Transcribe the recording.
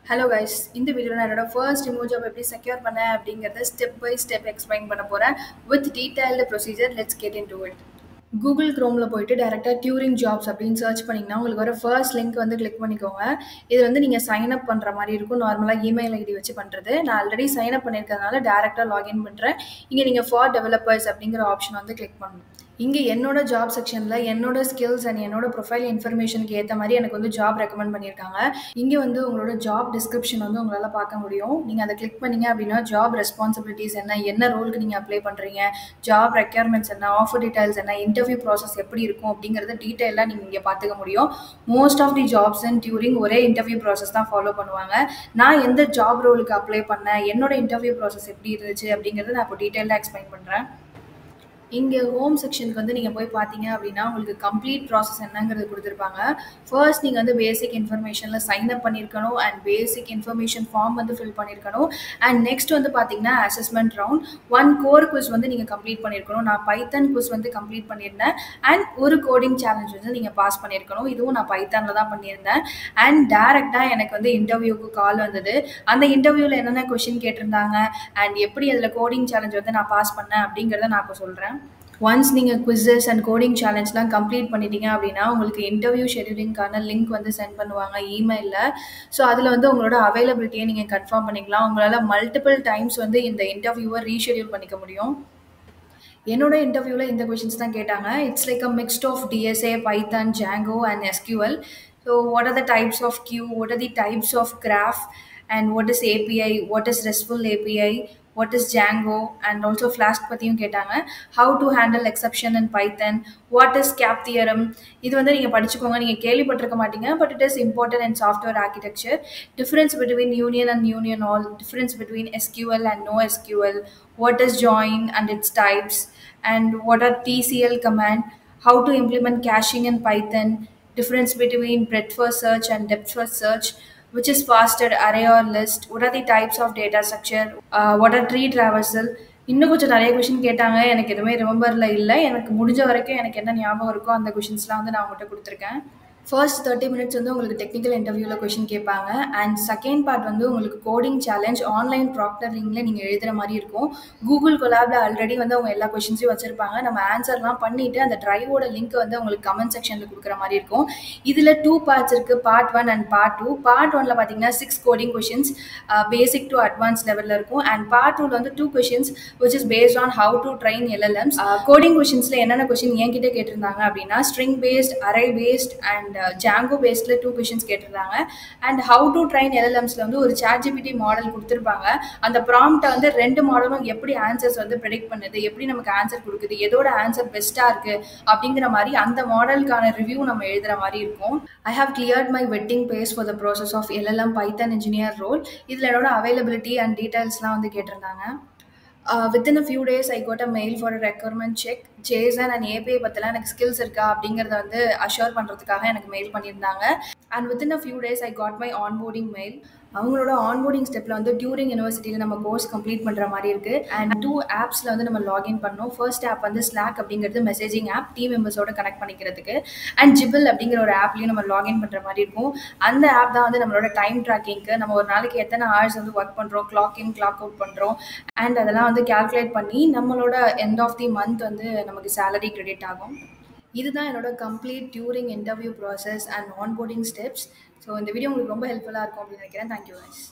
Hello guys, இந்த வீடியோவில் நான் என்னோட ஃபர்ஸ்ட் ரிமோட் ஜாப் எப்படி செக்யூர் பண்ணேன் அப்படிங்கிறத ஸ்டெப் பை ஸ்டெப் எக்ஸ்பிளைன் பண்ண போகிறேன் with detailed procedure. Let's get into it. Google க்ரோமில் போயிட்டு டேரெக்டாக டியூரிங் ஜாப்ஸ் அப்படின்னு சர்ச் பண்ணிங்கன்னா உங்களுக்கு வர ஃபர்ஸ்ட் லிங்க் வந்து கிளிக் பண்ணிக்கோங்க. இது வந்து நீங்கள் சைன் அப் பண்ணுற மாதிரி இருக்கும். நார்மலாக இமெயில் ஐடி வச்சு பண்ணுறது. நான் ஆல்ரெடி சைன் அப் பண்ணியிருக்கிறதுனால டேரெக்டாக லாகின் பண்ணுறேன். இங்கே நீங்கள் ஃபார் டெவலப்பர்ஸ் அப்படிங்கிற ஆப்ஷன் வந்து கிளிக் பண்ணணும். இங்கே என்னோட ஜாப் செக்ஷனில் என்னோட ஸ்கில்ஸ் அண்ட் என்னோட ப்ரொஃபைல் இன்ஃபர்மேஷனுக்கு ஏற்ற மாதிரி எனக்கு வந்து ஜாப் ரெக்கமெண்ட் பண்ணியிருக்காங்க. இங்கே வந்து உங்களோட ஜாப் டிஸ்கிரிப்ஷன் வந்து உங்களால் பார்க்க முடியும். நீங்கள் அதை கிளிக் பண்ணீங்க அப்படின்னா ஜாப் ரெஸ்பான்சிபிலிட்டிஸ் என்ன ரோலுக்கு நீங்கள் அப்ளை பண்ணுறீங்க, ஜாப் ரெக்யர்மெண்ட்ஸ் என்ன, ஆஃபர் டீடைல்ஸ் என்ன, இன்டர்வியூ ப்ராசஸ் எப்படி இருக்கும் அப்படிங்கிறத டீட்டெயிலாக நீங்கள் இங்கே பார்த்துக்க முடியும். Most of the jobs and during ஒரே இன்டர்வியூ ப்ராசஸ் தான் ஃபாலோ பண்ணுவாங்க. நான் எந்த ஜாப் ரோலுக்கு அப்ளை பண்ணேன், என்னோட இன்டர்வியூ ப்ராசஸ் எப்படி இருந்துச்சு அப்படிங்கிறத நான் இப்போ டீட்டெயிலாக எக்ஸ்பிளைன் பண்ணுறேன். இங்கே ஹோம் செக்ஷனுக்கு வந்து நீங்கள் போய் பார்த்தீங்க அப்படின்னா உங்களுக்கு கம்ப்ளீட் ப்ராசஸ் என்னங்கிறது கொடுத்துருப்பாங்க. ஃபர்ஸ்ட் நீங்கள் வந்து பேசிக் இன்ஃபர்மேஷனில் சைன் அப் பண்ணியிருக்கணும் அண்ட் பேசிக் இன்ஃபர்மேஷன் ஃபார்ம் வந்து ஃபில் பண்ணியிருக்கணும். அண்ட் நெக்ஸ்ட் வந்து பார்த்தீங்கன்னா அசஸ்மெண்ட் ரவுண்ட் 1 கோர் குவிஸ் வந்து நீங்கள் கம்ப்ளீட் பண்ணியிருக்கணும். நான் பைத்தன் குவிஸ் வந்து கம்ப்ளீட் பண்ணியிருந்தேன் அண்ட் ஒரு கோடிங் சேலஞ்ச் வந்து நீங்கள் பாஸ் பண்ணியிருக்கணும். இதுவும் நான் பைத்தானில் தான் பண்ணியிருந்தேன். அண்ட் டேரெக்டாக எனக்கு வந்து இன்டர்வியூக்கு கால் வந்தது. அந்த இன்டர்வியூவில் என்னென்ன கொஷின் கேட்டிருந்தாங்க அண்ட் எப்படி அதில் கோடிங் சேலஞ்ச் வந்து நான் பாஸ் பண்ணேன் அப்படிங்கிறத நான் இப்போ சொல்கிறேன். ஒன்ஸ் நீங்கள் குவிஸஸ் அண்ட் கோடிங் சேலஞ்ச்லாம் கம்ப்ளீட் பண்ணிட்டீங்க அப்படின்னா உங்களுக்கு இன்டர்வியூ ஷெடியூலிங்கான லிங்க் வந்து சென்ட் பண்ணுவாங்க இமெயிலில். ஸோ அதில் வந்து உங்களோட அவைலபிலிட்டியை நீங்கள் கன்ஃபார்ம் பண்ணிக்கலாம். உங்களால் மல்டிபிள் டைம்ஸ் வந்து இந்த இன்டர்வியூவை ரீஷெடியூல் பண்ணிக்க முடியும். என்னோட இன்டர்வியூவில் இந்த கொஷின்ஸ் தான் கேட்டாங்க. It's like a mixed of DSA, Python, Django and SQL. So what are the types of queue, what are the types of graph, and what is API, what is RESTful API, what is Django, and also Flask பற்றியும் கேட்டாங்க. how to handle exception in Python, what is CAP theorem. இது வந்து நீங்கள் படிச்சுக்கோங்க, நீங்கள் கேள்விப்பட்டிருக்க மாட்டீங்க, but it is important in software architecture. difference between union and union all, difference between SQL and NoSQL, what is join and its types, and what are TCL command, how to implement caching in Python, difference between breadth first search and depth first search, which is faster, array or list, what are the types of data structure, what are tree traversal. இன்னும் கொஞ்சம் நிறைய question கேட்டாங்க. எனக்கு எதுவுமே ரிமெம்பரில் இல்லை. எனக்கு முடிஞ்ச வரைக்கும் எனக்கு என்ன ஞாபகம் இருக்கோ அந்த கொஷின்ஸ்லாம் வந்து நான் உங்கள்கிட்ட கொடுத்துருக்கேன். ஃபர்ஸ்ட் 30 மினிட்ஸ் வந்து உங்களுக்கு டெக்னிக்கல் இன்டர்வியூவில் கொஷின் கேட்பாங்க. அண்ட் செகண்ட் பார்ட் வந்து உங்களுக்கு கோடிங் சேலஞ்ச் ஆன்லைன் ப்ராக்டர் லிங்கில் நீங்கள் எழுதுகிற மாதிரி இருக்கும். கூகுள் கொலாபில் ஆல்ரெடி வந்து அவங்க எல்லா கொஷின்ஸையும் வச்சுருப்பாங்க. நம்ம ஆன்சர்லாம் பண்ணிவிட்டு அந்த ட்ரைவோட லிங்க் வந்து உங்களுக்கு கமெண்ட் செக்ஷனில் கொடுக்குற மாதிரி இருக்கும். இதில் 2 பார்ட்ஸ் இருக்குது, பார்ட் 1 அண்ட் பார்ட் 2. பார்ட் 1ல் பார்த்தீங்கன்னா 6 coding questions basic to advance லெவலில் இருக்கும். அண்ட் பார்ட் 2ல் வந்து 2 questions which is based on how to train LLMs. Coding கொஷின்ஸில் என்னென்ன கொஷின் என்கிட்ட கேட்டிருந்தாங்க அப்படின்னா string based, array based and Django பேஸ்டில் 2 கொஷின்ஸ் கேட்டிருந்தாங்க. அண்ட் ஹவு டு ட்ரைன் LLMஸில் வந்து ஒரு ChatGPT மாடல் கொடுத்துருப்பாங்க. அந்த ப்ராம்ப்டை வந்து 2 மாடலும் எப்படி ஆன்சர்ஸ் வந்து ப்ரெடிக்ட் பண்ணுது, எப்படி நமக்கு ஆன்சர் கொடுக்குது, எதோட ஆன்சர் பெஸ்ட்டாக இருக்குது அப்படிங்கிற மாதிரி அந்த மாடலுக்கான ரிவ்யூ நம்ம எழுதுகிற மாதிரி இருக்கும். I have cleared my vetting phase for the process of LLM Python engineer role. இதில் என்னோட அவைலபிலிட்டி அண்ட் டீட்டெயில்ஸ்லாம் வந்து கேட்டிருந்தாங்க. Within a few days I got a mail for a requirement check. JSON and API பற்றிலாம் எனக்கு skills இருக்கா அப்படிங்கிறத வந்து அஷ்யூர் பண்ணுறதுக்காக எனக்கு மெயில் பண்ணியிருந்தாங்க. And within a few days I got my onboarding mail. அவங்களோட ஆன்போர்டிங் ஸ்டெப்பில் வந்து டியூரிங் யூனிவர்சிட்டியில் நம்ம கோர்ஸ் கம்ப்ளீட் பண்ணுற மாதிரி இருக்குது. அண்ட் 2 ஆப்ஸில் வந்து நம்ம லாகின் பண்ணோம். ஃபர்ஸ்ட் ஆப் வந்து ஸ்லாக் அப்படிங்கிறது மெசேஜிங் ஆப், டீம் மெம்பர்ஸோட கனெக்ட் பண்ணிக்கிறதுக்கு. அண்ட் ஜிபிள் அப்படிங்கிற ஒரு ஆப்லேயும் நம்ம லாகின் பண்ணுற மாதிரி இருக்கும். அந்த ஆப் தான் வந்து நம்மளோட டைம் ட்ராக்கிங்க்கு, நம்ம ஒரு நாளைக்கு எத்தனை ஹவர்ஸ் வந்து ஒர்க் பண்ணுறோம், கிளாக் இன் கிளாக் அவுட் பண்ணுறோம் அண்ட் அதெல்லாம் வந்து கேல்குலேட் பண்ணி நம்மளோட எண்ட் ஆஃப் தி மந்த் வந்து நமக்கு சேலரி கிரெடிட் ஆகும். இதுதான் என்னோட complete during interview process and onboarding steps. So இந்த வீடியோ உங்களுக்கு ரொம்ப ஹெல்ப்ஃபுல்லாக இருக்கும் அப்படின்னு நினைக்கிறேன். Thank you guys.